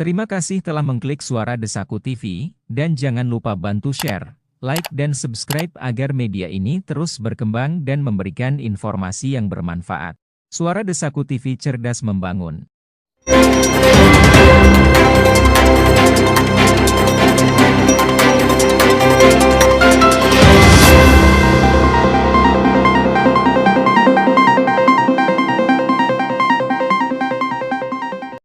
Terima kasih telah mengklik Suara Desaku TV, dan jangan lupa bantu share, like dan subscribe agar media ini terus berkembang dan memberikan informasi yang bermanfaat. Suara Desaku TV, cerdas membangun.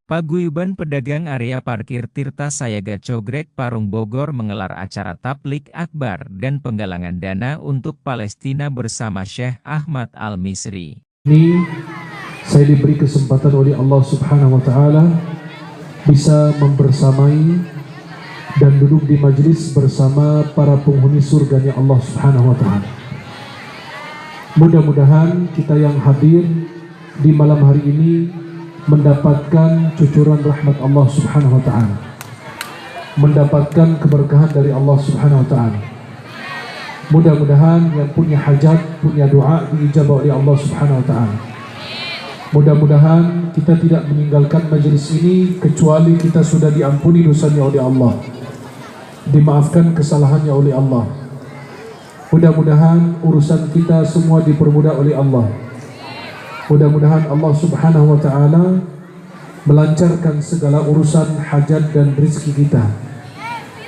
Paguyuban Pedagang Area Parkir Tirta Sayaga Cogrek Parung Bogor menggelar acara tablik akbar dan penggalangan dana untuk Palestina bersama Syekh Ahmad Al-Misri. Ini saya diberi kesempatan oleh Allah Subhanahu wa taala bisa membersamai dan duduk di majelis bersama para penghuni surganya Allah Subhanahu wa taala. Mudah-mudahan kita yang hadir di malam hari ini mendapatkan cucuran rahmat Allah Subhanahu wa taala, mendapatkan keberkahan dari Allah Subhanahu wa taala. Mudah-mudahan yang punya hajat, punya doa diijabah oleh Allah Subhanahu wa taala. Mudah-mudahan kita tidak meninggalkan majelis ini kecuali kita sudah diampuni dosanya oleh Allah, dimaafkan kesalahannya oleh Allah. Mudah-mudahan urusan kita semua dipermudah oleh Allah. Mudah-mudahan Allah Subhanahu wa taala melancarkan segala urusan hajat dan rezeki kita.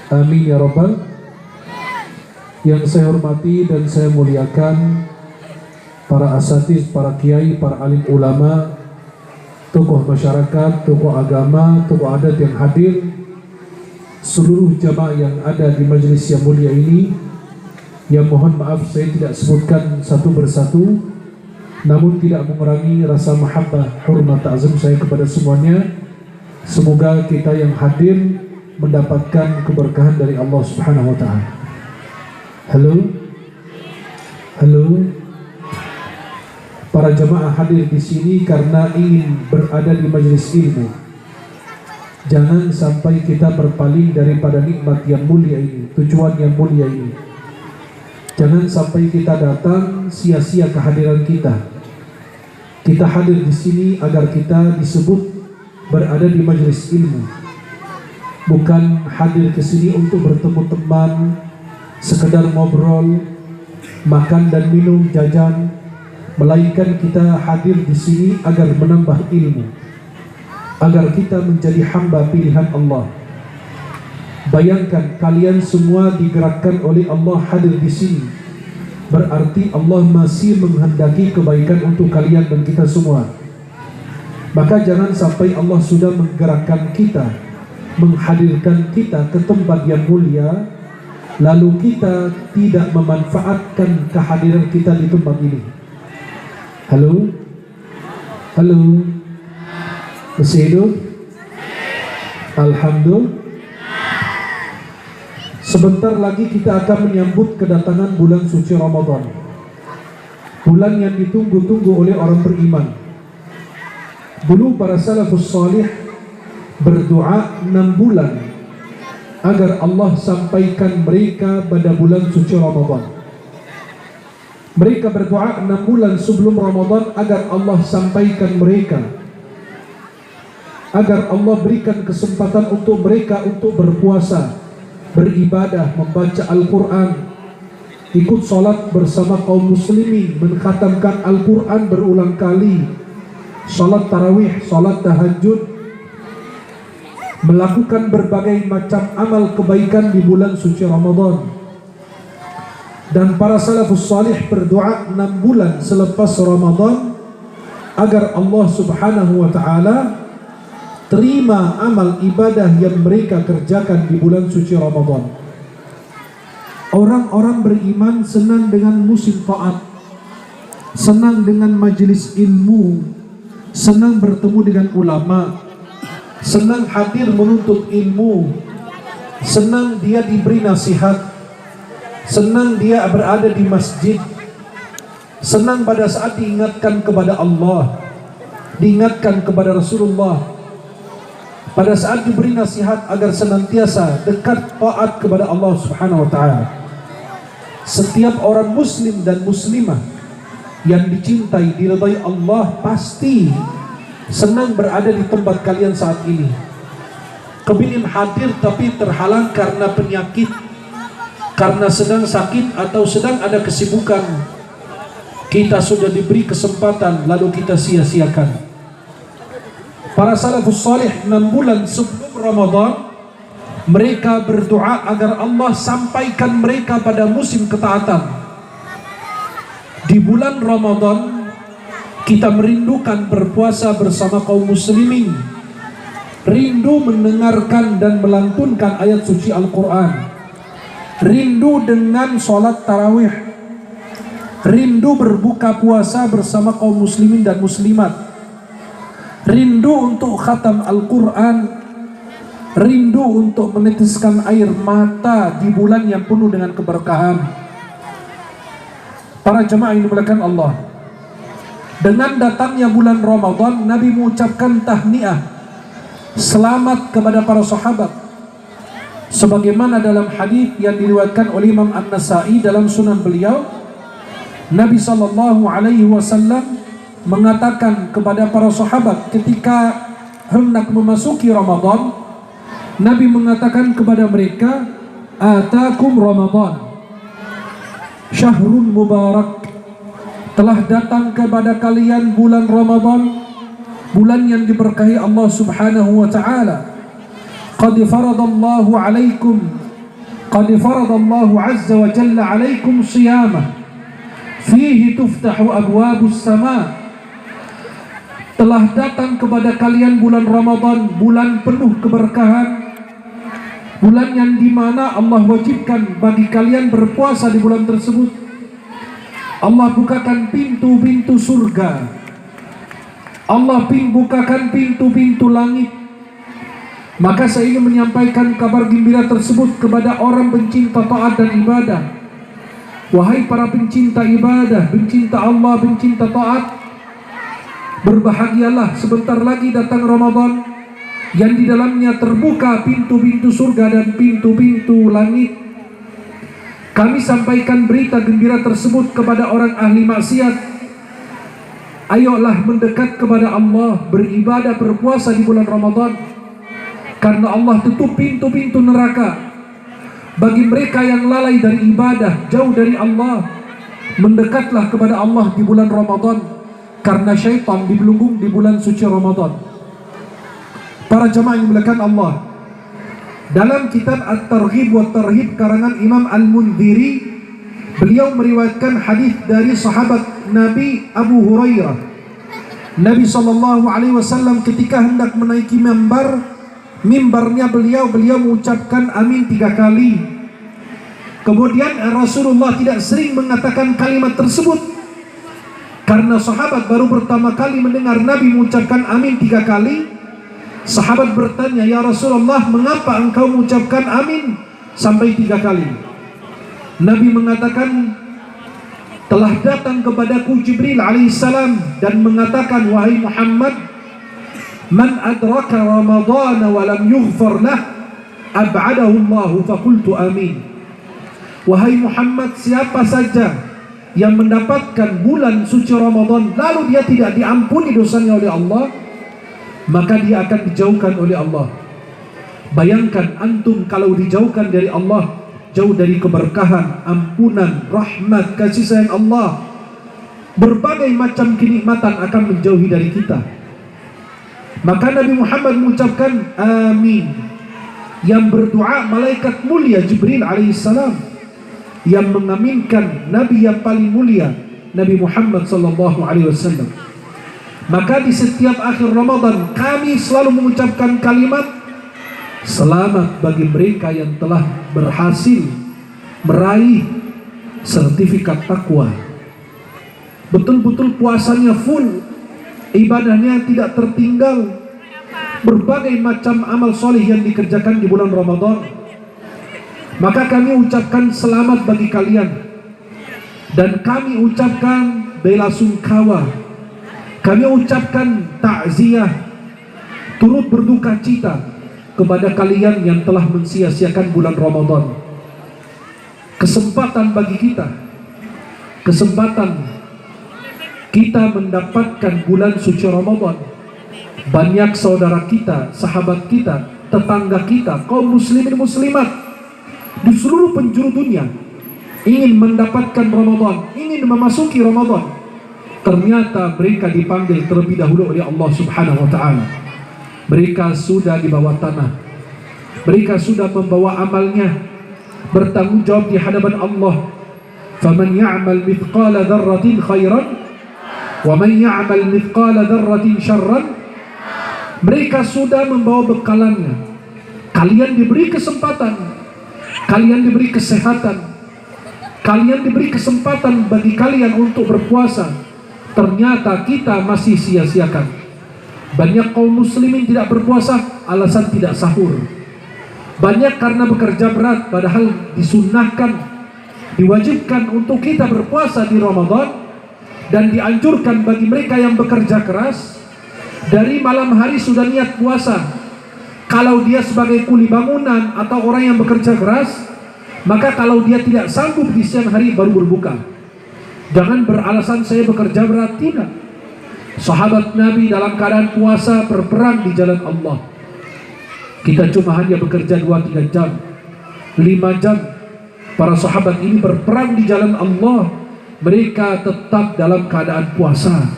Amin ya rabbal. Yang saya hormati dan saya muliakan para asatiz, para kiai, para alim ulama, tokoh masyarakat, tokoh agama, tokoh adat yang hadir, seluruh jamaah yang ada di majelis yang mulia ini, yang mohon maaf saya tidak sebutkan satu persatu, namun tidak mengurangi rasa mahabbah, hormat, ta'zim saya kepada semuanya. Semoga kita yang hadir mendapatkan keberkahan dari Allah Subhanahu wa taala. Halo. Halo. Para jamaah hadir di sini karena ingin berada di majelis ilmu. Jangan sampai kita berpaling daripada nikmat yang mulia ini, tujuan yang mulia ini. Jangan sampai kita datang sia-sia kehadiran kita. Kita hadir di sini agar kita disebut berada di majelis ilmu. Bukan hadir ke sini untuk bertemu teman, sekedar ngobrol, makan dan minum, jajan, melainkan kita hadir di sini agar menambah ilmu, agar kita menjadi hamba pilihan Allah. Bayangkan kalian semua digerakkan oleh Allah hadir di sini. Berarti Allah masih menghendaki kebaikan untuk kalian dan kita semua. Maka jangan sampai Allah sudah menggerakkan kita, menghadirkan kita ke tempat yang mulia, lalu kita tidak memanfaatkan kehadiran kita di tempat ini. Halo? Halo? Masih hidup? Alhamdulillah. Sebentar lagi kita akan menyambut kedatangan bulan suci Ramadan, bulan yang ditunggu-tunggu oleh orang beriman. Dulu para salafus salih berdoa 6 bulan agar Allah sampaikan mereka pada bulan suci Ramadan. Mereka berdoa 6 bulan sebelum Ramadan agar Allah sampaikan mereka, agar Allah berikan kesempatan untuk mereka untuk berpuasa, beribadah, membaca Al-Quran, ikut sholat bersama kaum muslimin, mengkhatamkan Al-Quran berulang kali, sholat tarawih, sholat tahajud, melakukan berbagai macam amal kebaikan di bulan suci Ramadan. Dan para salafus salih berdoa 6 bulan selepas Ramadan agar Allah Subhanahu wa ta'ala terima amal ibadah yang mereka kerjakan di bulan suci Ramadan. Orang-orang beriman senang dengan musim taat, senang dengan majelis ilmu, senang bertemu dengan ulama, senang hadir menuntut ilmu, senang dia diberi nasihat, senang dia berada di masjid, senang pada saat diingatkan kepada Allah, diingatkan kepada Rasulullah, pada saat diberi nasihat agar senantiasa dekat taat kepada Allah Subhanahu wa taala. Setiap orang muslim dan muslimah yang dicintai, diridai Allah pasti senang berada di tempat kalian saat ini. kepingin hadir tapi terhalang karena penyakit, karena sedang sakit atau sedang ada kesibukan. Kita sudah diberi kesempatan lalu kita sia-siakan. Para salafus salih 6 bulan sebelum Ramadan mereka berdoa agar Allah sampaikan mereka pada musim ketaatan. Di bulan Ramadan kita merindukan berpuasa bersama kaum muslimin, rindu mendengarkan dan melantunkan ayat suci Al-Quran, rindu dengan sholat tarawih, rindu berbuka puasa bersama kaum muslimin dan muslimat, rindu untuk khatam Al-Quran, rindu untuk menitiskan air mata di bulan yang penuh dengan keberkahan. Para jemaah yang dimuliakan Allah, dengan datangnya bulan Ramadan, Nabi mengucapkan tahniah, selamat kepada para sahabat, sebagaimana dalam hadis yang diriwayatkan oleh Imam An-Nasa'i dalam sunan beliau. Nabi SAW mengatakan kepada para sahabat ketika hendak memasuki Ramadan, Nabi mengatakan kepada mereka, atakum Ramadan syahrun mubarak, telah datang kepada kalian bulan Ramadan, bulan yang diberkahi Allah Subhanahu wa taala. Qad faradallahu alaikum, qad faradallahu azza wa jalla alaikum siyamah, fihi tuftahu abwabus sama. Telah datang kepada kalian bulan Ramadan, bulan penuh keberkahan, bulan yang dimana Allah wajibkan bagi kalian berpuasa di bulan tersebut. Allah bukakan pintu-pintu surga, Allah bukakan pintu-pintu langit. Maka saya ingin menyampaikan kabar gembira tersebut kepada orang pencinta taat dan ibadah. Wahai para pencinta ibadah, pencinta Allah, pencinta taat, berbahagialah, sebentar lagi datang Ramadan yang di dalamnya terbuka pintu-pintu surga dan pintu-pintu langit. Kami sampaikan berita gembira tersebut kepada orang ahli maksiat. Ayolah mendekat kepada Allah, beribadah, berpuasa di bulan Ramadan, karena Allah tutup pintu-pintu neraka bagi mereka yang lalai dari ibadah, jauh dari Allah. Mendekatlah kepada Allah di bulan Ramadan, karena syaitan dibelenggu di bulan suci Ramadan. Para jemaah yang dimuliakan Allah, dalam kitab At-Targhib wa Tarhib karangan Imam Al-Mundhiri, beliau meriwayatkan hadis dari sahabat Nabi Abu Hurairah. Nabi SAW ketika hendak menaiki mimbarnya beliau mengucapkan amin 3 kali. Kemudian Rasulullah tidak sering mengatakan kalimat tersebut, karena sahabat baru pertama kali mendengar Nabi mengucapkan amin 3 kali. Sahabat bertanya, ya Rasulullah, mengapa engkau mengucapkan amin sampai 3 kali? Nabi mengatakan, telah datang kepadaku Jibril alaihissalam dan mengatakan, wahai Muhammad, man adraka Ramadhan wa lam yughfar lah ab'adahu Allah, faqultu amin. Wahai Muhammad, siapa saja yang mendapatkan bulan suci Ramadan lalu dia tidak diampuni dosanya oleh Allah, maka dia akan dijauhkan oleh Allah. Bayangkan antum kalau dijauhkan dari Allah, jauh dari keberkahan, ampunan, rahmat, kasih sayang Allah, berbagai macam kenikmatan akan menjauhi dari kita. Maka Nabi Muhammad mengucapkan amin. Yang berdoa malaikat mulia Jibril alaihissalam, yang mengaminkan Nabi yang paling mulia, Nabi Muhammad sallallahu alaihi wasallam. Maka di setiap akhir Ramadan kami selalu mengucapkan kalimat selamat bagi mereka yang telah berhasil meraih sertifikat takwa. Betul-betul puasanya full, ibadahnya tidak tertinggal, berbagai macam amal soleh yang dikerjakan di bulan Ramadan. Maka kami ucapkan selamat bagi kalian, dan kami ucapkan bela sungkawa, kami ucapkan takziah, turut berduka cita kepada kalian yang telah mensia-siakan bulan Ramadan. Kesempatan bagi kita, kesempatan kita mendapatkan bulan suci Ramadan. Banyak saudara kita, sahabat kita tetangga kita, kaum muslimin muslimat di seluruh penjuru dunia ingin mendapatkan Ramadan, ingin memasuki Ramadan, ternyata mereka dipanggil terlebih dahulu oleh Allah Subhanahu wa Ta'ala. Mereka sudah di bawah tanah, mereka sudah membawa amalnya, bertanggung jawab di hadapan Allah. Faman ya'mal mithqala dzarratin khairan wa man ya'mal mithqala dzarratin syarran. Mereka sudah membawa bekalannya. Kalian diberi kesempatan, kalian diberi kesehatan, kalian diberi kesempatan bagi kalian untuk berpuasa. Ternyata kita masih sia-siakan. Banyak kaum muslimin tidak berpuasa alasan tidak sahur. Banyak karena bekerja berat, padahal disunnahkan, diwajibkan untuk kita berpuasa di Ramadan, dan dianjurkan bagi mereka yang bekerja keras dari malam hari sudah niat puasa. Kalau dia sebagai kuli bangunan atau orang yang bekerja keras, maka kalau dia tidak sanggup di siang hari baru berbuka. Jangan beralasan saya bekerja berat, tidak. Sahabat Nabi dalam keadaan puasa berperang di jalan Allah. Kita cuma hanya bekerja 2-3 jam, 5 jam. Para sahabat ini berperang di jalan Allah, mereka tetap dalam keadaan puasa.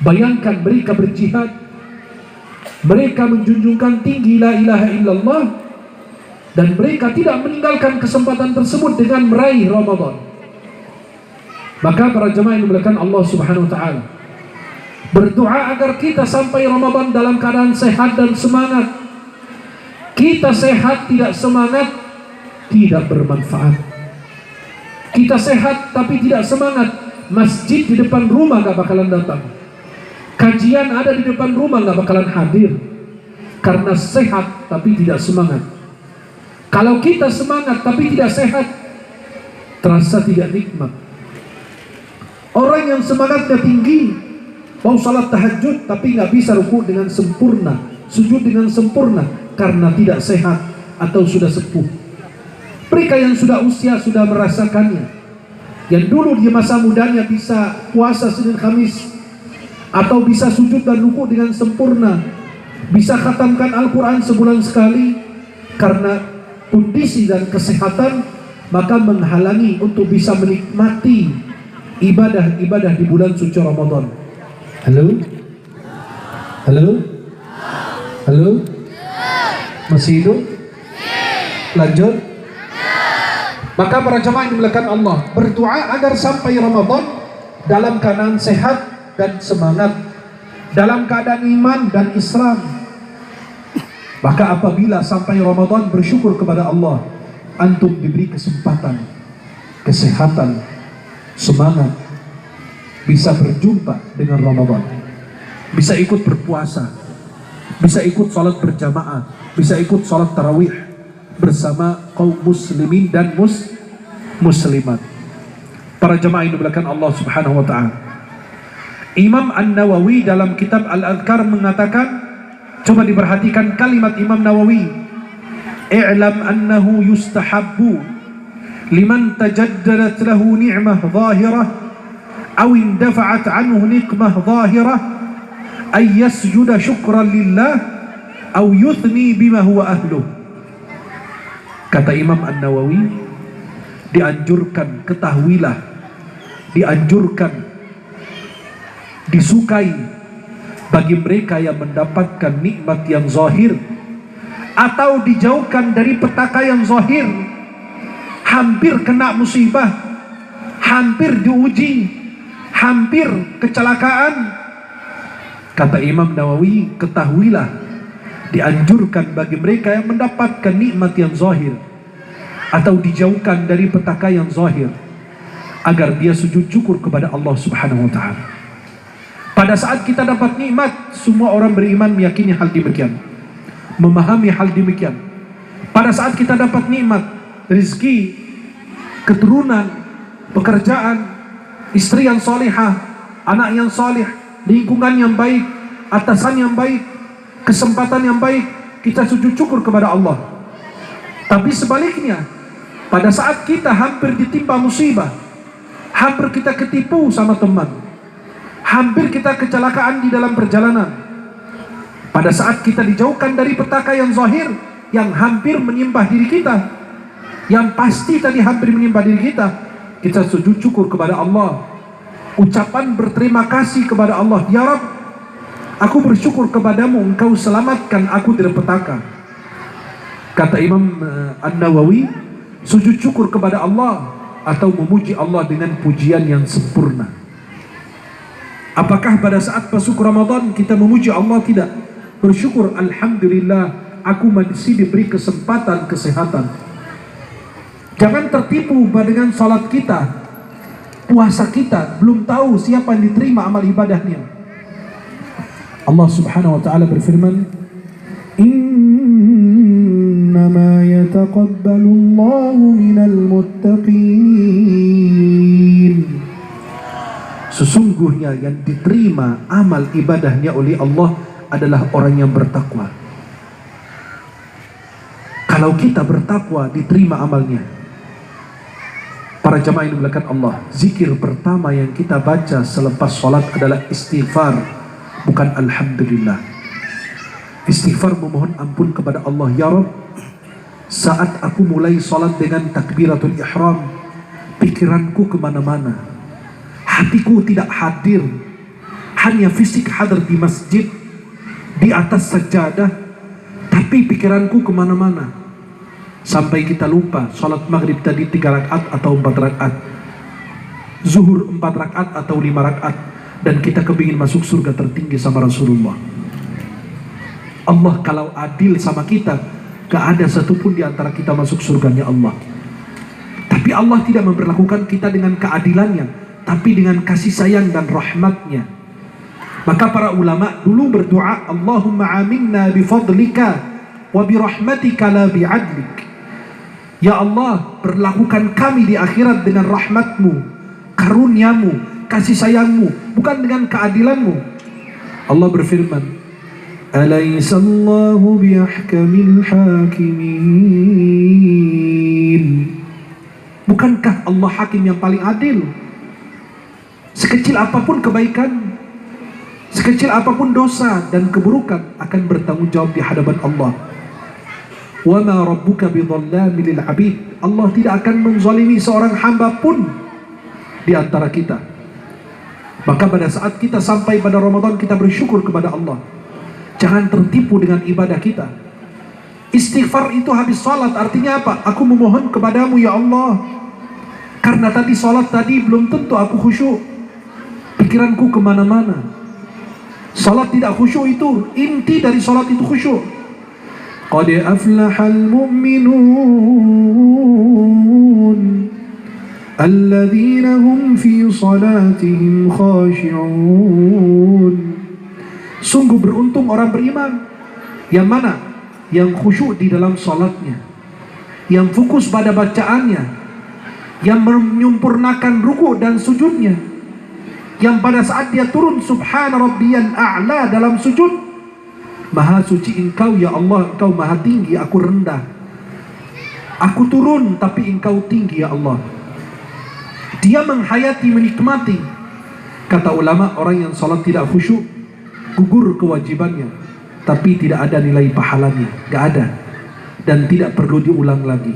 Bayangkan mereka berjihad, mereka menjunjungkan tinggi la ilaha illallah, dan mereka tidak meninggalkan kesempatan tersebut dengan meraih Ramadan. Maka para jemaah yang dimuliakan Allah Subhanahu wa Ta'ala, berdoa agar kita sampai Ramadan dalam keadaan sehat dan semangat. Kita sehat tidak semangat, tidak bermanfaat. Kita sehat tapi tidak semangat, masjid di depan rumah gak bakalan datang, kajian ada di depan rumah gak bakalan hadir. Karena sehat tapi tidak semangat. Kalau kita semangat tapi tidak sehat, terasa tidak nikmat. Orang yang semangatnya tinggi, mau salat tahajud tapi gak bisa ruku dengan sempurna, sujud dengan sempurna, karena tidak sehat atau sudah sepuh. Mereka yang sudah usia sudah merasakannya. Yang dulu di masa mudanya bisa puasa Senin Kamis, atau bisa sujud dan ruku dengan sempurna, bisa khatamkan Al-Quran sebulan sekali, karena kondisi dan kesehatan maka menghalangi untuk bisa menikmati ibadah-ibadah di bulan suci Ramadan. Halo? Halo? Halo? Masih hidup? Lanjut? Maka para jemaah yang dimuliakan Allah, berdoa agar sampai Ramadan dalam keadaan sehat dan semangat, dalam keadaan iman dan Islam. Maka apabila sampai Ramadan, bersyukur kepada Allah, antum diberi kesempatan, kesehatan, semangat, bisa berjumpa dengan Ramadan, bisa ikut berpuasa, bisa ikut sholat berjamaah, bisa ikut sholat tarawih bersama kaum muslimin dan muslimat. Para jemaah yang dimuliakan Allah Subhanahu wa Ta'ala, Imam An-Nawawi dalam kitab Al-Adhkar mengatakan, coba diperhatikan kalimat Imam Nawawi, i'lam annahu yustahabbu liman tajaddadat lahu ni'mah zahirah aw indafa'at anhu nikmah zahirah ay yasjuda syukran lillah aw yuthni bima huwa ahluh. Kata Imam An-Nawawi, dianjurkan, ketahuilah, dianjurkan, disukai bagi mereka yang mendapatkan nikmat yang zahir atau dijauhkan dari petaka yang zahir, hampir kena musibah, hampir diuji, hampir kecelakaan. Kata Imam Nawawi, ketahuilah, dianjurkan bagi mereka yang mendapatkan nikmat yang zahir atau dijauhkan dari petaka yang zahir, agar dia sujud syukur kepada Allah Subhanahu wa Ta'ala. Pada saat kita dapat nikmat, semua orang beriman meyakini hal demikian, memahami hal demikian. Pada saat kita dapat nikmat, rezeki, keturunan, pekerjaan, istri yang solehah, anak yang soleh, lingkungan yang baik, atasan yang baik, kesempatan yang baik, kita sujud syukur kepada Allah. Tapi sebaliknya, pada saat kita hampir ditimpa musibah, hampir kita ketipu sama teman, hampir kita kecelakaan di dalam perjalanan, Pada saat kita dijauhkan dari petaka yang zahir, yang hampir menyembah diri kita, yang pasti tadi hampir menyembah diri kita, kita sujud syukur kepada Allah. Ucapan berterima kasih kepada Allah, ya Rabb, aku bersyukur kepadamu, engkau selamatkan aku dari petaka. Kata Imam An-Nawawi, sujud syukur kepada Allah atau memuji Allah dengan pujian yang sempurna. Apakah pada saat masuk Ramadan kita memuji Allah? Tidak. Bersyukur, alhamdulillah aku masih diberi kesempatan kesehatan. Jangan tertipu dengan salat kita, puasa kita, belum tahu siapa yang diterima amal ibadahnya. Allah Subhanahu wa taala berfirman, "Innama yataqabbalu Allahu minal muttaqin." Sesungguhnya yang diterima amal ibadahnya oleh Allah adalah orang yang bertakwa. Kalau kita bertakwa, diterima amalnya. Para jamaah yang dimuliakan Allah, zikir pertama yang kita baca selepas sholat adalah istighfar, bukan alhamdulillah. Istighfar memohon ampun kepada Allah, ya Rabb, saat aku mulai sholat dengan takbiratul ihram, pikiranku kemana-mana, hatiku tidak hadir, hanya fisik hadir di masjid, di atas sajadah, tapi pikiranku kemana-mana, sampai kita lupa sholat maghrib tadi 3 rakaat atau 4 rakaat, zuhur 4 rakaat atau 5 rakaat, dan kita kepingin masuk surga tertinggi sama Rasulullah. Allah kalau adil sama kita, gak ada satupun di antara kita masuk surganya Allah. Tapi Allah tidak memperlakukan kita dengan keadilannya, tapi dengan kasih sayang dan rahmatnya. Maka para ulama dulu berdoa, Allahumma aminna bifadlika wa birahmatika la bi'adlik. Ya Allah, perlakukan kami di akhirat dengan rahmatmu, karuniamu, kasih sayangmu, bukan dengan keadilanmu. Allah berfirman, Alaysa Allahu biahkamil hakimin. Bukankah Allah hakim yang paling adil? Sekecil apapun kebaikan, sekecil apapun dosa dan keburukan akan bertanggung jawab di hadapan Allah. Wa ma rabbuka bidhallamin lil 'abid. Allah tidak akan menzalimi seorang hamba pun di antara kita. Maka pada saat kita sampai pada Ramadan, kita bersyukur kepada Allah. Jangan tertipu dengan ibadah kita. Istighfar itu habis salat artinya apa? Aku memohon kepadamu ya Allah, karena tadi salat tadi belum tentu aku khusyuk, pikiranku kemana-mana. Salat tidak khusyuk itu, inti dari salat itu khusyuk. Qad aflahal mu'minun alladzina hum fi salatihim khashi'un. Sungguh beruntung orang beriman. Yang mana? Yang khusyuk di dalam salatnya, yang fokus pada bacaannya, yang menyempurnakan ruku dan sujudnya, yang pada saat dia turun subhana rabbiyal a'la dalam sujud, maha suci engkau ya Allah, engkau maha tinggi, aku rendah, aku turun tapi engkau tinggi ya Allah. Dia menghayati, menikmati. Kata ulama, orang yang salat tidak khusyuk, gugur kewajibannya, tapi tidak ada nilai pahalanya, gak ada, dan tidak perlu diulang lagi.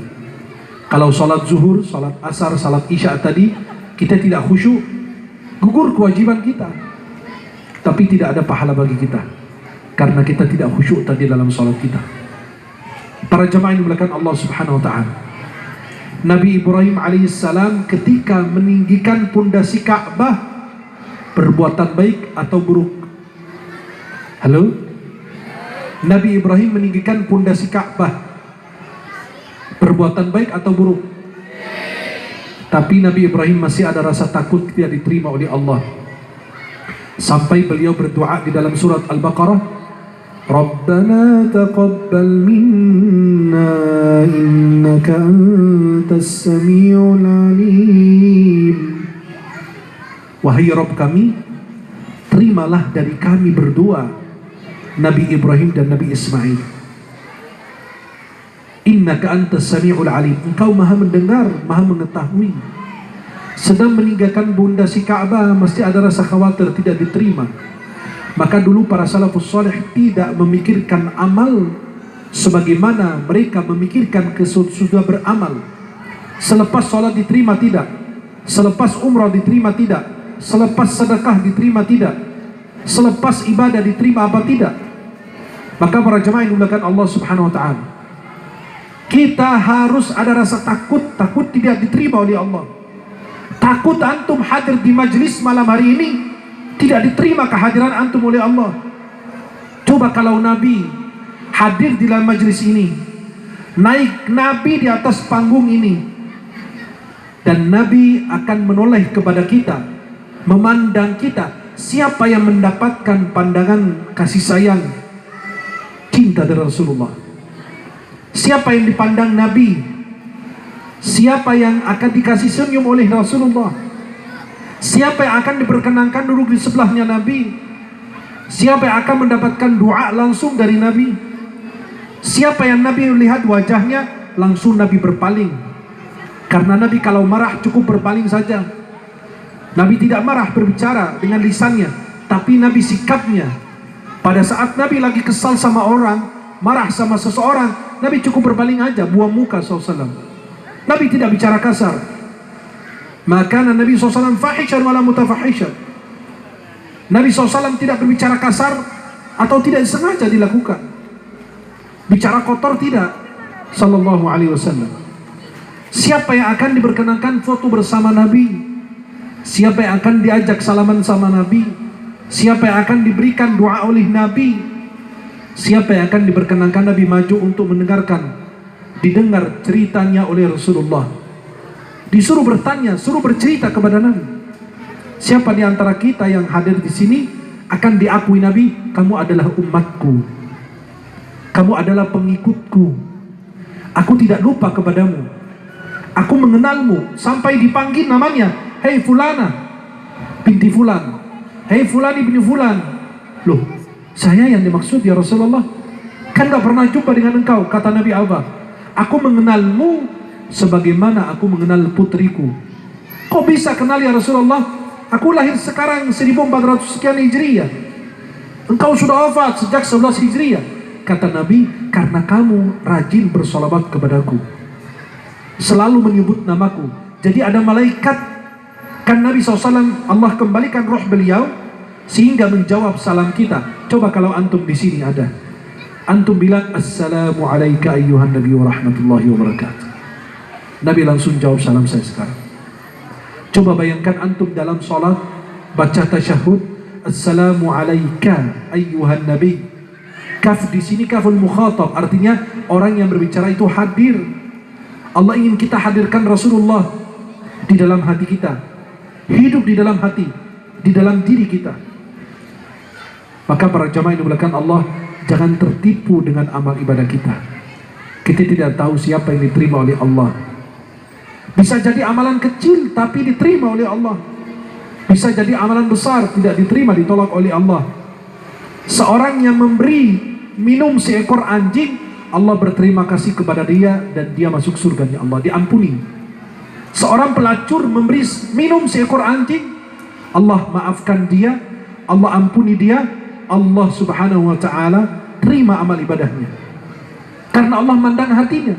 Kalau salat zuhur, salat asar, salat isya tadi kita tidak khusyuk, gugur kewajiban kita, tapi tidak ada pahala bagi kita, karena kita tidak khusyuk tadi dalam salat kita. Para jamaah yang dimuliakan Allah Subhanahu wa ta'ala, Nabi Ibrahim alaihissalam ketika meninggikan pondasi Ka'bah, perbuatan baik atau buruk? Halo? Nabi Ibrahim meninggikan pondasi Ka'bah, perbuatan baik atau buruk? Tapi Nabi Ibrahim masih ada rasa takut tidak diterima oleh Allah, sampai beliau berdoa di dalam surat Al-Baqarah, Rabbana taqabbal minna innaka antas sami'ul alim. Wahai Rabb kami, terimalah dari kami berdoa Nabi Ibrahim dan Nabi Ismail. Innaka antas sami'ul alim, engkau maha mendengar, maha mengetahui. Sedang meninggalkan pondasi Ka'bah, mesti ada rasa khawatir tidak diterima. Maka dulu para salafus saleh tidak memikirkan amal sebagaimana mereka memikirkan sudah beramal. Selepas sholat diterima tidak, selepas umrah diterima tidak, selepas sedekah diterima tidak, selepas ibadah diterima apa tidak. Maka para jemaah yang dimuliakan Allah Subhanahu wa taala, kita harus ada rasa takut tidak diterima oleh Allah. Takut antum hadir di majelis malam hari ini tidak diterima kehadiran antum oleh Allah. Coba kalau Nabi hadir di dalam majelis ini, naik Nabi di atas panggung ini, dan Nabi akan menoleh kepada kita, memandang kita, siapa yang mendapatkan pandangan kasih sayang, cinta dari Rasulullah? Siapa yang dipandang Nabi? Siapa yang akan dikasih senyum oleh Rasulullah? Siapa yang akan diperkenankan duduk di sebelahnya Nabi? Siapa yang akan mendapatkan doa langsung dari Nabi? Siapa yang Nabi melihat wajahnya langsung Nabi berpaling? Karena Nabi kalau marah cukup berpaling saja. Nabi tidak marah berbicara dengan lisannya, tapi Nabi sikapnya. Pada saat Nabi lagi kesal sama orang, marah sama seseorang, Nabi cukup berpaling aja, buang muka SAW. Nabi tidak bicara kasar. Maka Nabi SAW fahishan wala mutafahishan. Nabi SAW tidak berbicara kasar atau tidak sengaja dilakukan. Bicara kotor tidak. Sallallahu alaihi wasallam. Siapa yang akan diperkenankan foto bersama Nabi? Siapa yang akan diajak salaman sama Nabi? Siapa yang akan diberikan doa oleh Nabi? Siapa yang akan diperkenankan Nabi maju untuk didengar ceritanya oleh Rasulullah? Disuruh bertanya, suruh bercerita kepada Nabi. Siapa di antara kita yang hadir di sini akan diakui Nabi, kamu adalah umatku, kamu adalah pengikutku, aku tidak lupa kepadamu, aku mengenalmu, sampai dipanggil namanya, hei fulana binti fulan, hei fulani bin fulan. Loh, saya yang dimaksud ya Rasulullah? Kan gak pernah jumpa dengan engkau. Kata Nabi apa? Aku mengenalmu sebagaimana aku mengenal putriku. Kok bisa kenal ya Rasulullah? Aku lahir sekarang 1400 sekian Hijriah, engkau sudah wafat sejak 11 Hijriah. Kata Nabi, karena kamu rajin bersholawat kepadaku, selalu menyebut namaku. Jadi ada malaikat, kan Nabi SAW Allah kembalikan roh beliau sehingga menjawab salam kita. Coba kalau antum di sini ada, antum bilang assalamu alayka ayyuhan nabi wa rahmatullahi wa barakatuh. Nabi langsung jawab salam saya sekarang. Coba bayangkan antum dalam sholat baca tasyahud, assalamu alayka ayyuhan nabi. Kaf di sini kaful mukhatab, artinya orang yang berbicara itu hadir. Allah ingin kita hadirkan Rasulullah di dalam hati kita, hidup di dalam hati, di dalam diri kita. Maka para jamaah yang dimuliakan Allah, jangan tertipu dengan amal ibadah kita. Kita tidak tahu siapa yang diterima oleh Allah. Bisa jadi amalan kecil tapi diterima oleh Allah. Bisa jadi amalan besar tidak diterima, ditolak oleh Allah. Seorang yang memberi minum seekor anjing, Allah berterima kasih kepada dia dan dia masuk surganya Allah, diampuni. Seorang pelacur memberi minum seekor anjing, Allah maafkan dia, Allah ampuni dia, Allah subhanahu wa ta'ala terima amal ibadahnya. Karena Allah mandang hatinya.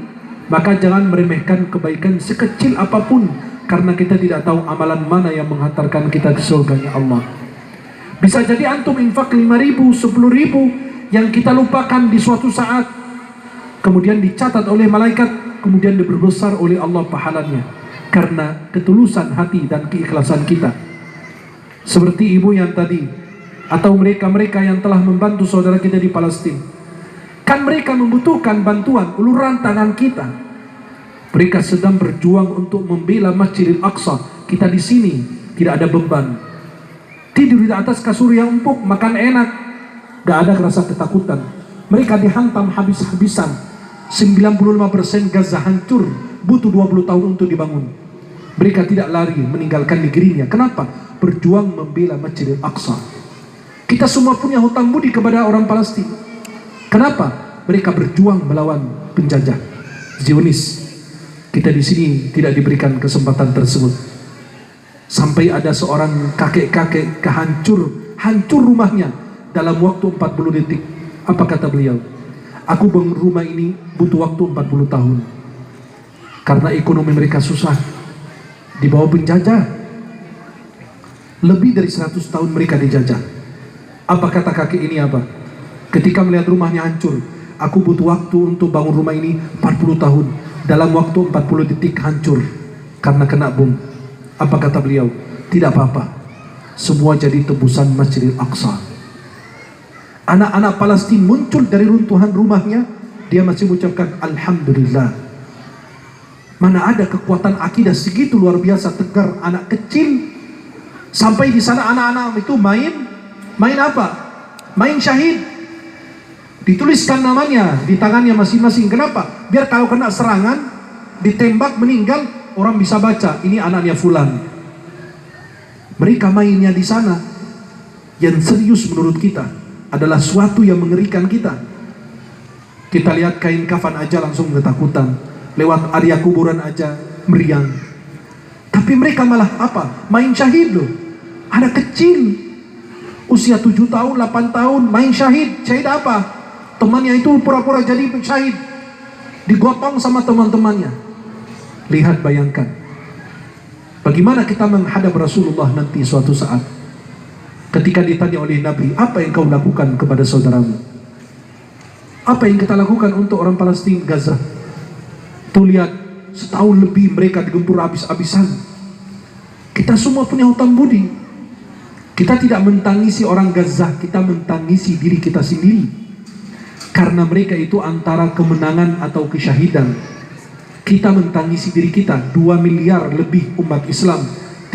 Maka jangan meremehkan kebaikan sekecil apapun, karena kita tidak tahu amalan mana yang menghantarkan kita ke surganya Allah. Bisa jadi antum infak 5.000, 10.000 yang kita lupakan di suatu saat, kemudian dicatat oleh malaikat, kemudian diperbesar oleh Allah pahalanya, karena ketulusan hati dan keikhlasan kita. Seperti ibu yang tadi, atau mereka-mereka yang telah membantu saudara kita di Palestina. Kan mereka membutuhkan bantuan, uluran tangan kita. Mereka sedang berjuang untuk membela Masjidil Aqsa. Kita di sini tidak ada beban, tidur di atas kasur yang empuk, makan enak, gak ada rasa ketakutan. Mereka dihantam habis-habisan. 95% Gaza hancur, butuh 20 tahun untuk dibangun. Mereka tidak lari meninggalkan negerinya. Kenapa? Berjuang membela Masjidil Aqsa. Kita semua punya hutang budi kepada orang Palestina. Kenapa? Mereka berjuang melawan penjajah Zionis. Kita di sini tidak diberikan kesempatan tersebut. Sampai ada seorang kakek-kakek hancur rumahnya dalam waktu 40 detik. Apa kata beliau? Aku bangun rumah ini butuh waktu 40 tahun. Karena ekonomi mereka susah, di bawah penjajah. Lebih dari 100 tahun mereka dijajah. Apa kata kakek ini apa? Ketika melihat rumahnya hancur, aku butuh waktu untuk bangun rumah ini 40 tahun. Dalam waktu 40 detik hancur karena kena bom. Apa kata beliau? Tidak apa-apa, semua jadi tebusan Masjidil Aqsa. Anak-anak Palestina muncul dari runtuhan rumahnya, dia masih mengucapkan Alhamdulillah. Mana ada kekuatan akidah segitu luar biasa, tegar, anak kecil. Sampai di sana anak-anak itu main apa? Main syahid. Dituliskan namanya di tangannya masing-masing. Kenapa? Biar kalau kena serangan, ditembak, meninggal, orang bisa baca, ini anaknya fulan. Mereka mainnya di sana. Yang serius menurut kita adalah suatu yang mengerikan kita. Kita lihat kain kafan aja langsung ketakutan. Lewat area kuburan aja meriang. Tapi mereka malah apa? Main syahid loh. Anak kecil usia 7 tahun, 8 tahun main syahid. Syahid apa? Temannya itu pura-pura jadi syahid, digotong sama teman-temannya. Lihat, bayangkan bagaimana kita menghadap Rasulullah nanti suatu saat ketika ditanya oleh Nabi, apa yang kau lakukan kepada saudaramu? Apa yang kita lakukan untuk orang Palestina, Gaza? Tuh lihat, setahun lebih mereka digempur habis-habisan. Kita semua punya hutang budi. Kita tidak mentangisi orang Gaza, kita mentangisi diri kita sendiri. Karena mereka itu antara kemenangan atau kesyahidan. Kita mentangisi diri kita. 2 miliar lebih umat Islam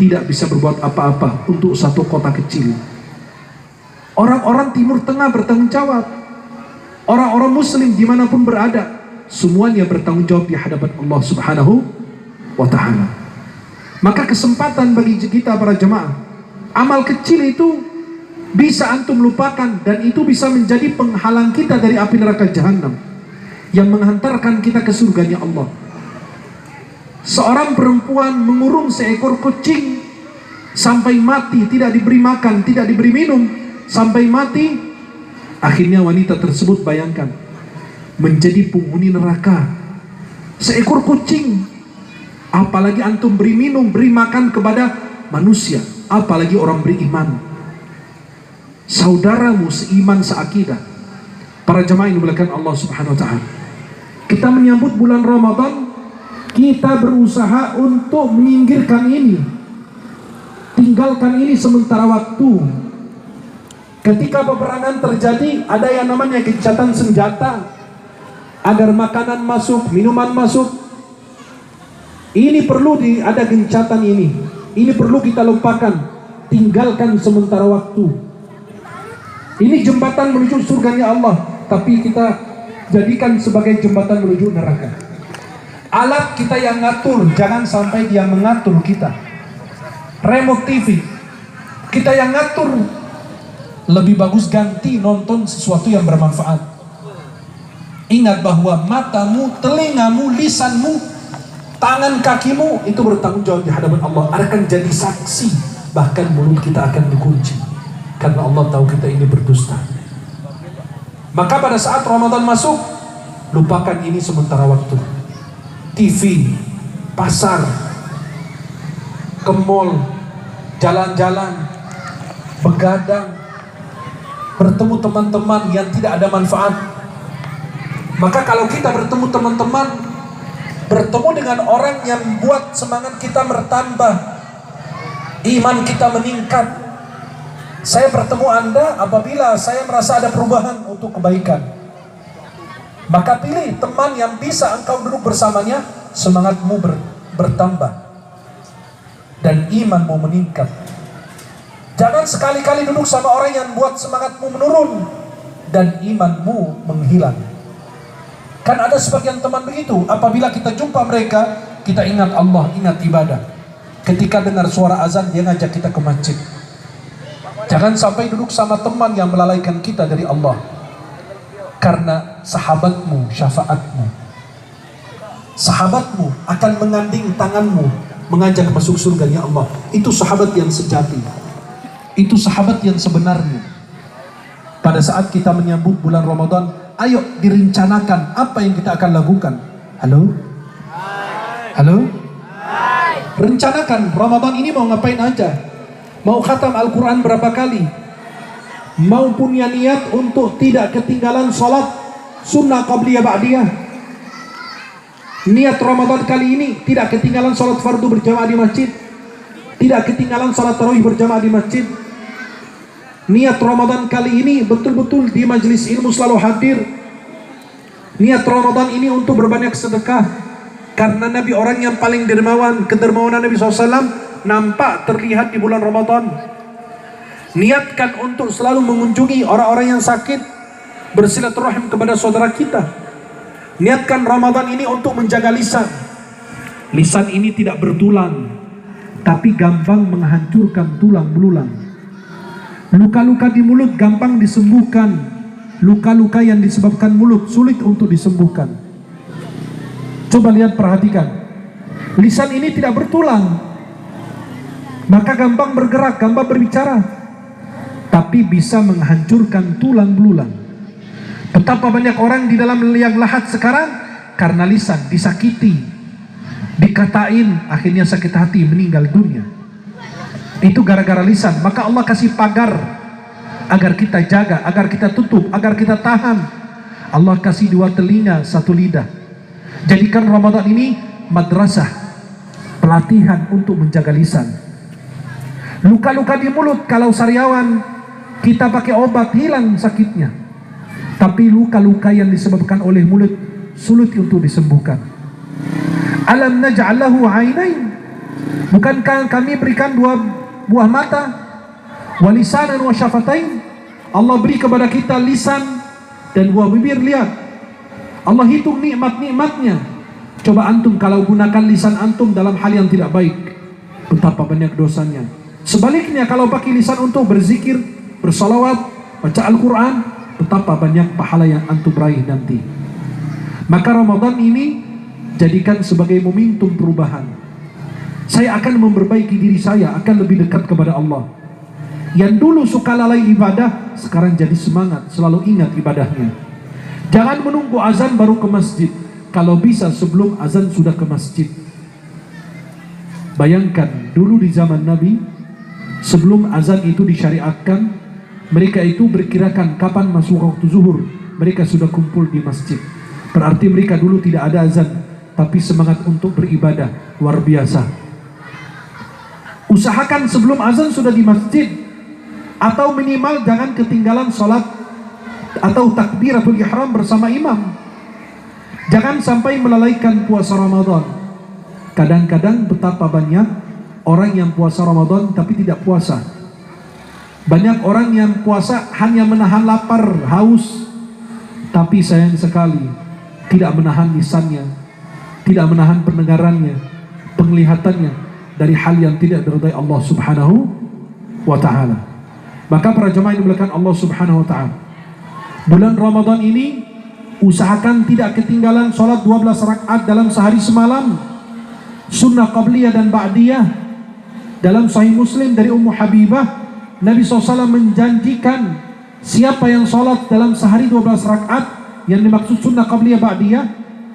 tidak bisa berbuat apa-apa untuk satu kota kecil. Orang-orang Timur Tengah bertanggung jawab. Orang-orang Muslim dimanapun berada, semuanya bertanggung jawab di hadapan Allah Subhanahu wa Ta'ala. Maka kesempatan bagi kita para jemaah, amal kecil itu bisa antum lupakan, dan itu bisa menjadi penghalang kita dari api neraka jahanam yang menghantarkan kita ke surganya Allah. Seorang perempuan mengurung seekor kucing sampai mati, tidak diberi makan, tidak diberi minum, sampai mati. Akhirnya wanita tersebut, bayangkan, menjadi penghuni neraka. Seekor kucing. Apalagi antum beri minum, beri makan kepada manusia, apalagi orang beriman, saudaramu seiman, seakidah. Para jemaah yang dimuliakan Allah Subhanahu wa Ta'ala, kita menyambut bulan Ramadan, kita berusaha untuk menyingkirkan ini, tinggalkan ini sementara waktu. Ketika peperangan terjadi, ada yang namanya gencatan senjata agar makanan masuk, minuman masuk. Ini perlu ada gencatan ini. Ini perlu kita lupakan, tinggalkan sementara waktu. Ini jembatan menuju surganya Allah, tapi kita jadikan sebagai jembatan menuju neraka. Alat kita yang ngatur, jangan sampai dia mengatur kita. Remote TV kita yang ngatur. Lebih bagus ganti nonton sesuatu yang bermanfaat. Ingat bahwa matamu, telingamu, lisanmu, tangan kakimu itu bertanggung jawab di hadapan Allah, akan jadi saksi. Bahkan mulut kita akan dikunci, karena Allah tahu kita ini berdusta. Maka pada saat Ramadan masuk, lupakan ini sementara waktu. TV, pasar, ke mall, jalan-jalan, begadang, bertemu teman-teman yang tidak ada manfaat. Maka kalau kita bertemu teman-teman, bertemu dengan orang yang buat semangat kita bertambah, iman kita meningkat. Saya bertemu Anda apabila saya merasa ada perubahan untuk kebaikan. Maka pilih teman yang bisa engkau duduk bersamanya, semangatmu bertambah dan imanmu meningkat. Jangan sekali-kali duduk sama orang yang buat semangatmu menurun dan imanmu menghilang. Kan ada sebagian teman begitu, apabila kita jumpa mereka, kita ingat Allah, ingat ibadah. Ketika dengar suara azan, dia ngajak kita ke masjid. Jangan sampai duduk sama teman yang melalaikan kita dari Allah. Karena sahabatmu, syafaatmu. Sahabatmu akan menganding tanganmu, mengajak masuk surganya Allah. Itu sahabat yang sejati. Itu sahabat yang sebenarnya. pada saat kita menyambut bulan Ramadan, ayo direncanakan apa yang kita akan lakukan. Halo? Halo? Rencanakan Ramadan ini mau ngapain aja. Mau khatam Al-Quran berapa kali, mau punya niat untuk tidak ketinggalan sholat sunnah qabliyah ba'diyah. Niat Ramadan kali ini tidak ketinggalan sholat fardu berjamaah di masjid, tidak ketinggalan sholat tarawih berjamaah di masjid. Niat Ramadan kali ini betul-betul di majelis ilmu selalu hadir. Niat Ramadan ini untuk berbanyak sedekah, karena Nabi orang yang paling dermawan. Kedermawanan Nabi SAW nampak terlihat di bulan Ramadan. Niatkan untuk selalu mengunjungi orang-orang yang sakit, bersilaturahim kepada saudara kita. Niatkan Ramadan ini untuk menjaga lisan. Lisan ini tidak bertulang, tapi gampang menghancurkan tulang belulang. Luka-luka di mulut gampang disembuhkan. Luka-luka yang disebabkan mulut sulit untuk disembuhkan. Coba lihat, perhatikan. Lisan ini tidak bertulang, maka gampang bergerak, gampang berbicara, tapi bisa menghancurkan tulang belulang. Betapa banyak orang di dalam liang lahat sekarang karena lisan disakiti, dikatain, akhirnya sakit hati, meninggal dunia. Itu gara-gara lisan. Maka Allah kasih pagar agar kita jaga, agar kita tutup, agar kita tahan. Allah kasih 2 telinga, 1 lidah. Jadikan Ramadan ini madrasah, pelatihan untuk menjaga lisan. Luka-luka di mulut, kalau sariawan kita pakai obat hilang sakitnya, tapi luka-luka yang disebabkan oleh mulut sulit untuk disembuhkan. Alam naj'al lahu 'ainain, bukankah kami berikan 2 buah mata, wa lisanan wa syafatain. Allah beri kepada kita lisan dan 2 bibir. Lihat, Allah hitung nikmat-nikmatnya. Coba antum kalau gunakan lisan antum dalam hal yang tidak baik, betapa banyak dosanya. Sebaliknya kalau pakai lisan untuk berzikir, bersalawat, baca Al-Quran, betapa banyak pahala yang antum raih nanti. Maka Ramadan ini jadikan sebagai momentum perubahan. Saya akan memperbaiki diri saya, akan lebih dekat kepada Allah. Yang dulu suka lalai ibadah, sekarang jadi semangat, selalu ingat ibadahnya. Jangan menunggu azan baru ke masjid. Kalau bisa sebelum azan sudah ke masjid. Bayangkan dulu di zaman Nabi, sebelum azan itu disyariatkan, mereka itu berkirakan kapan masuk waktu zuhur, mereka sudah kumpul di masjid. Berarti mereka dulu tidak ada azan, tapi semangat untuk beribadah luar biasa. Usahakan sebelum azan sudah di masjid, atau minimal jangan ketinggalan sholat atau takbiratul ihram bersama imam. Jangan sampai melalaikan puasa Ramadan. Kadang-kadang betapa banyak orang yang puasa Ramadan tapi tidak puasa. Banyak orang yang puasa hanya menahan lapar, haus, tapi sayang sekali tidak menahan lisannya, tidak menahan pendengarannya, penglihatannya dari hal yang tidak diridai Allah Subhanahu wa ta'ala. Maka para jemaah yang dimuliakan Allah Subhanahu wa ta'ala, bulan Ramadan ini usahakan tidak ketinggalan sholat 12 rakaat dalam sehari semalam, sunnah qabliyah dan ba'diyah. Dalam Sahih Muslim dari Ummu Habibah, Nabi SAW menjanjikan siapa yang sholat dalam sehari 12 rakaat, yang dimaksud sunnah qabliyah ba'diyah,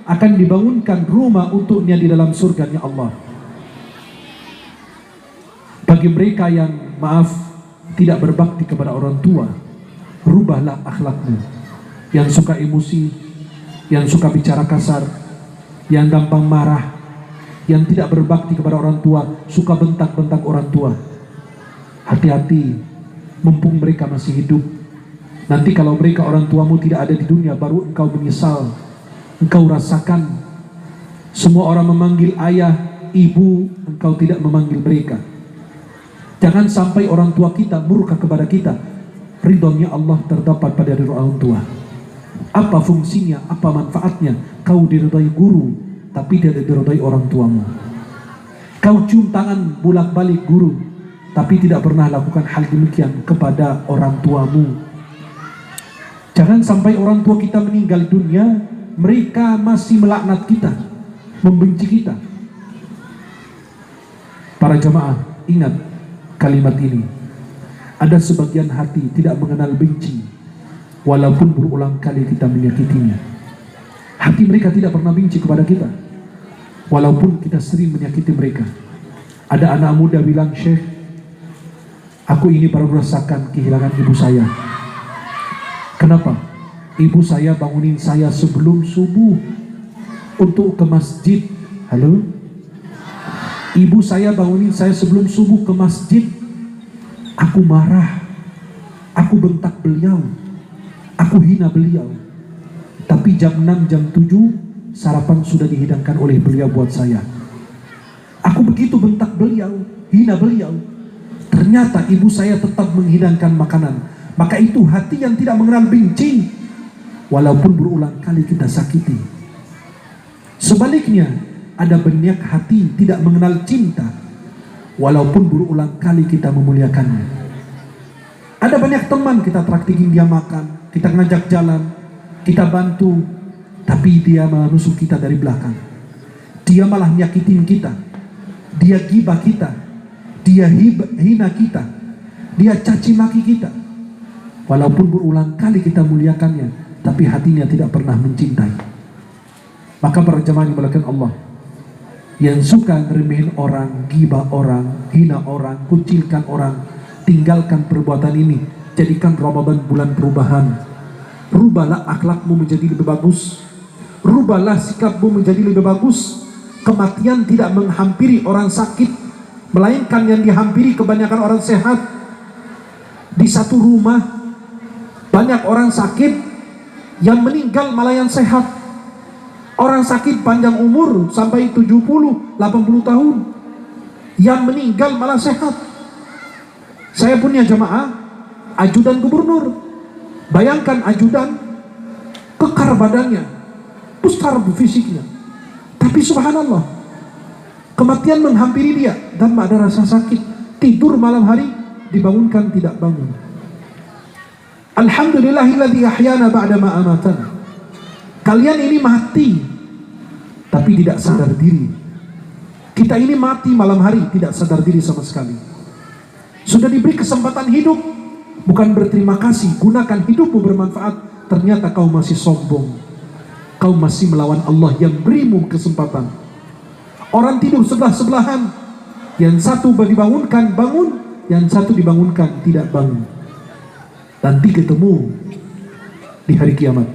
akan dibangunkan rumah untuknya di dalam surganya Allah. Bagi mereka yang tidak berbakti kepada orang tua, rubahlah akhlakmu. Yang suka emosi, yang suka bicara kasar, yang gampang marah, yang tidak berbakti kepada orang tua, suka bentak-bentak orang tua. Hati-hati, mumpung mereka masih hidup. Nanti kalau mereka orang tuamu tidak ada di dunia, baru engkau menyesal. Engkau rasakan semua orang memanggil ayah, ibu, engkau tidak memanggil mereka. Jangan sampai orang tua kita murka kepada kita. Ridhonya Allah terdapat pada diri orang tua. Apa fungsinya, apa manfaatnya kau diridhai guru tapi tidak diridhai orang tuamu? Kau cium tangan bolak-balik guru tapi tidak pernah lakukan hal demikian kepada orang tuamu. Jangan sampai orang tua kita meninggal dunia, mereka masih melaknat kita, membenci kita. Para jemaah, ingat kalimat ini. Ada sebagian hati tidak mengenal benci, walaupun berulang kali kita menyakitinya. Hati mereka tidak pernah benci kepada kita, walaupun kita sering menyakiti mereka. Ada anak muda bilang, "Syekh, aku ini baru merasakan kehilangan ibu saya." Kenapa? Ibu saya bangunin saya sebelum subuh untuk ke masjid. Halo? Ibu saya bangunin saya sebelum subuh ke masjid. Aku marah, aku bentak beliau, aku hina beliau. Tapi jam 6, jam 7 sarapan sudah dihidangkan oleh beliau buat saya. Aku begitu bentak beliau, hina beliau. Ternyata ibu saya tetap menghidangkan makanan. Maka itu hati yang tidak mengenal benci, walaupun berulang kali kita sakiti. Sebaliknya, ada banyak hati tidak mengenal cinta, walaupun berulang kali kita memuliakannya. Ada banyak teman kita traktirin dia makan, kita ngajak jalan, kita bantu, tapi dia malah nusuk kita dari belakang. Dia malah nyakitin kita, dia gibah kita, dia hina kita, dia caci maki kita. Walaupun berulang kali kita muliakannya, tapi hatinya tidak pernah mencintai. Maka para jemaah yang dimuliakan Allah, yang suka ngeremehin orang, gibah orang, hina orang, kucilkan orang, tinggalkan perbuatan ini. Jadikan Ramadan bulan perubahan. Rubahlah akhlakmu menjadi lebih bagus, rubahlah sikapmu menjadi lebih bagus. Kematian tidak menghampiri orang sakit, melainkan yang dihampiri kebanyakan orang sehat. Di satu rumah banyak orang sakit, yang meninggal malah yang sehat. Orang sakit panjang umur sampai 70, 80 tahun, yang meninggal malah sehat. Saya punya jemaah ajudan gubernur. Bayangkan ajudan kekar badannya, besar fisiknya, tapi subhanallah kematian menghampiri dia dan tak ada rasa sakit. Tidur malam hari, dibangunkan tidak bangun. Alhamdulillahilladzi ahyana ba'da ma amatana. Kalian ini mati tapi tidak sadar diri. Kita ini mati malam hari tidak sadar diri sama sekali. Sudah diberi kesempatan hidup, bukan berterima kasih. Gunakan hidupmu bermanfaat, ternyata kau masih sombong, kau masih melawan Allah yang berimu kesempatan. Orang tidur sebelah-sebelahan, yang satu dibangunkan bangun, yang satu dibangunkan tidak bangun. Nanti ketemu di hari kiamat.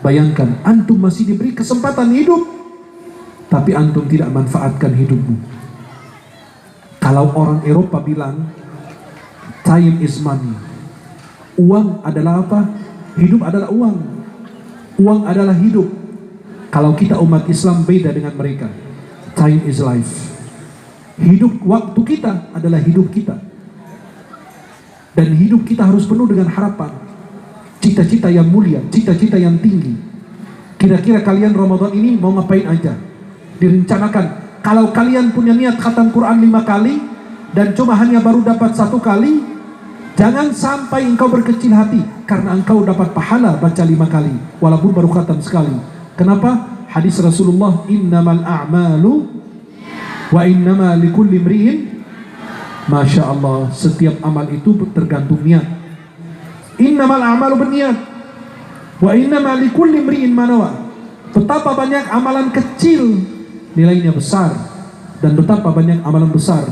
Bayangkan, antum masih diberi kesempatan hidup, tapi antum tidak manfaatkan hidupmu. Kalau orang Eropa bilang time is money, uang adalah apa? Hidup adalah uang. Uang adalah hidup. Kalau kita umat Islam beda dengan mereka. Time is life. Hidup, waktu kita adalah hidup kita. Dan hidup kita harus penuh dengan harapan, cita-cita yang mulia, cita-cita yang tinggi. Kira-kira kalian Ramadan ini mau ngapain aja? Direncanakan. Kalau kalian punya niat khatam Quran 5 kali dan cuma hanya baru dapat 1 kali, jangan sampai engkau berkecil hati karena engkau dapat pahala baca 5 kali walaupun baru khatam sekali. Kenapa? Hadis Rasulullah, innamal a'malu wa innama likulli imri'in. Masya Allah, setiap amal itu tergantung niat. Innamal a'malu berniat wa innama likulli imri'in ma nawa. Betapa banyak amalan kecil nilainya besar, dan betapa banyak amalan besar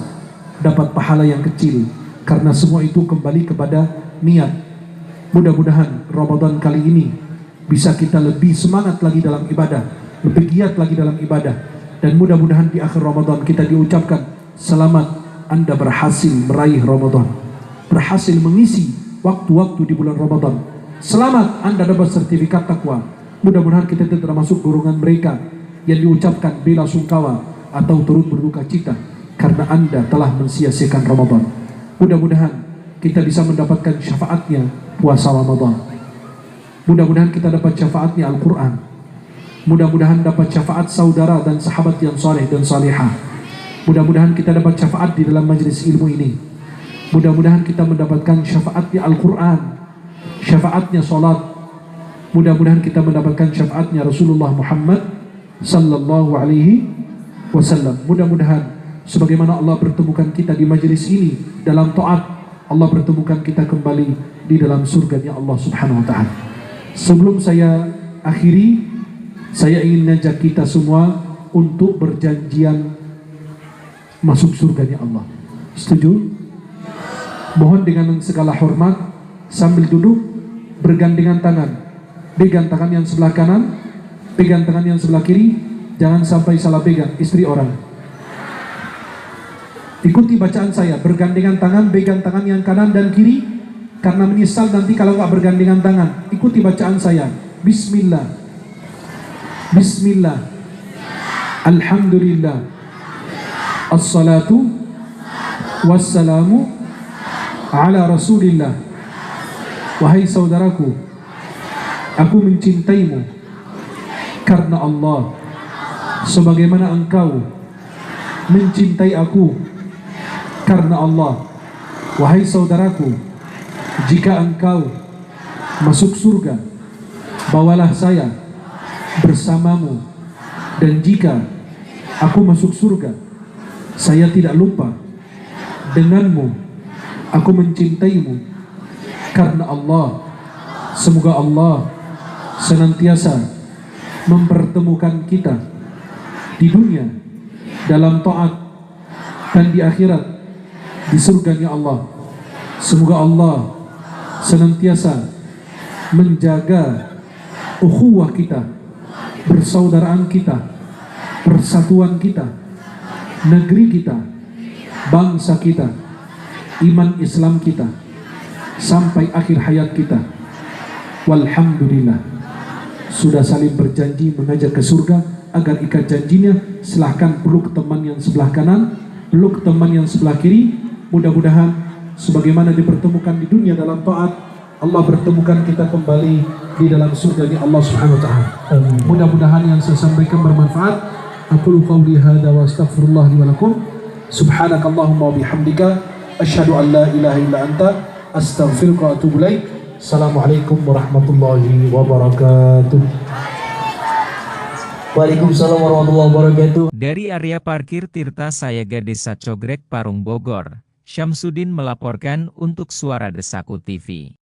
dapat pahala yang kecil, karena semua itu kembali kepada niat. Mudah-mudahan Ramadan kali ini bisa kita lebih semangat lagi dalam ibadah, lebih giat lagi dalam ibadah, dan mudah-mudahan di akhir Ramadan kita diucapkan selamat, Anda berhasil meraih Ramadan, berhasil mengisi waktu-waktu di bulan Ramadan. Selamat, Anda dapat sertifikat takwa. Mudah-mudahan kita tidak termasuk golongan mereka yang diucapkan bela sungkawa atau turut berduka cita karena Anda telah mensia-siakan Ramadan. Mudah-mudahan kita bisa mendapatkan syafaatnya puasa Ramadan. Mudah-mudahan kita dapat syafaatnya Al-Quran. Mudah-mudahan dapat syafaat saudara dan sahabat yang saleh dan salihah. Mudah-mudahan kita dapat syafaat di dalam majlis ilmu ini. Mudah-mudahan kita mendapatkan syafaatnya Al-Quran, syafaatnya salat. Mudah-mudahan kita mendapatkan syafaatnya Rasulullah Muhammad sallallahu alaihi wasallam. Mudah-mudahan sebagaimana Allah pertemukan kita di majlis ini dalam taat, Allah pertemukan kita kembali di dalam surganya Allah Subhanahu wa ta'ala. Sebelum saya akhiri, saya ingin ngajak kita semua untuk berjanjian masuk surganya Allah. Setuju? Mohon dengan segala hormat, sambil duduk bergandengan tangan. Pegang tangan yang sebelah kanan, pegang tangan yang sebelah kiri, jangan sampai salah pegang istri orang. Ikuti bacaan saya, bergandengan tangan, pegang tangan yang kanan dan kiri, karena menyesal nanti kalau nggak bergandengan tangan. Ikuti bacaan saya. Bismillah, Bismillah, Alhamdulillah, Assalatu wassalamu ala Rasulillah. Wahai saudaraku, aku mencintaimu karena Allah, sebagaimana engkau mencintai aku karena Allah. Wahai saudaraku, jika engkau masuk surga, bawalah saya bersamamu. Dan jika aku masuk surga, saya tidak lupa denganmu. Aku mencintaimu karena Allah. Semoga Allah senantiasa mempertemukan kita di dunia dalam taat, dan di akhirat di surganya Allah. Semoga Allah senantiasa menjaga ukhuwah kita, persaudaraan kita, persatuan kita, negeri kita, bangsa kita, iman Islam kita, sampai akhir hayat kita. Walhamdulillah, sudah saling berjanji mengajak ke surga. Agar ikat janjinya, silahkan peluk teman yang sebelah kanan, peluk teman yang sebelah kiri. Mudah-mudahan sebagaimana dipertemukan di dunia dalam taat, Allah pertemukan kita kembali di dalam surganya Allah Subhanahu wa ta'ala. Mudah-mudahan yang saya sampaikan bermanfaat. Aqulu qawli hadza wa astaghfirullah li wa lakum. Subhanakallahumma wa bihamdika asyhadu an la ilaha illa anta astaghfiruka wa atubu ilaik. Assalamualaikum warahmatullahi wabarakatuh. Waalaikumsalam warahmatullahi wabarakatuh. Dari area parkir Tirta Sayaga Desa Cogrek Parung Bogor, Syamsuddin melaporkan untuk Suara Desaku TV.